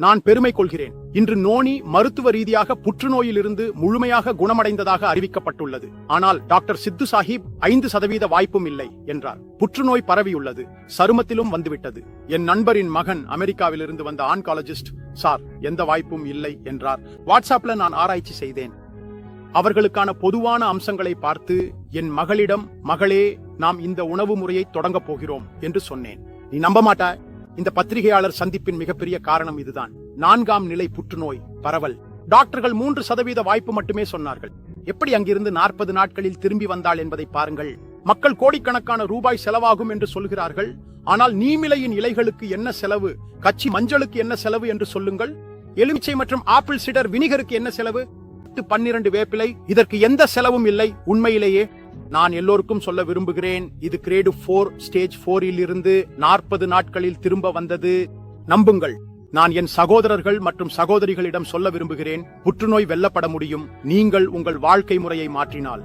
நான் பெருமை கொள்கிறேன். இன்று நோனி மருத்துவ ரீதியாக புற்றுநோயிலிருந்து முழுமையாக குணமடைந்ததாக அறிவிக்கப்பட்டுள்ளது. ஆனால் டாக்டர் சித்து சாஹிப் 5% வாய்ப்பும் இல்லை என்றார். புற்றுநோய் பரவியுள்ளது, சருமத்திலும் வந்துவிட்டது. என் நண்பரின் மகன் அமெரிக்காவிலிருந்து வந்த ஆன்காலஜிஸ்ட், சார் எந்த வாய்ப்பும் இல்லை என்றார். வாட்ஸ்அப்ல நான் ஆராய்ச்சி செய்தேன். அவர்களுக்கான பொதுவான அம்சங்களை பார்த்து என் மகளிடம், மகளே நாம் இந்த உணவு முறையை தொடங்க போகிறோம் என்று சொன்னேன். நீ நம்ப மாட்டாய், இந்த பத்திரிகையாளர் சந்திப்பின் மிகப்பெரிய காரணம் இதுதான். 4ஆம் நிலை புற்றுநோய் பரவல். டாக்டர்கள் 3% வாய்ப்பு மட்டுமே சொன்னார்கள். எப்படி அங்கிருந்து 40 நாட்களில் திரும்பி வந்தாள் என்பதை பாருங்கள். மக்கள் கோடிக்கணக்கான ரூபாய் செலவாகும் என்று சொல்கிறார்கள். ஆனால் நீமிலையின் இலைகளுக்கு என்ன செலவு, கச்சி மஞ்சளுக்கு என்ன செலவு என்று சொல்லுங்கள். எலுமிச்சை மற்றும் ஆப்பிள் சிடர் வினிகருக்கு என்ன செலவு? 12 வேப்பிலை, இதற்கு எந்த செலவும் இல்லை. உண்மையிலேயே நான் எல்லோருக்கும் சொல்ல விரும்புகிறேன், இது கிரேடு 4 ஸ்டேஜ் 4 இருந்து 40 நாட்களில் திரும்ப வந்தது. நம்புங்கள். நான் என் சகோதரர்கள் மற்றும் சகோதரிகளிடம் சொல்ல விரும்புகிறேன், புற்றுநோய் வெல்லப்பட முடியும், நீங்கள் உங்கள் வாழ்க்கை முறையை மாற்றினால்.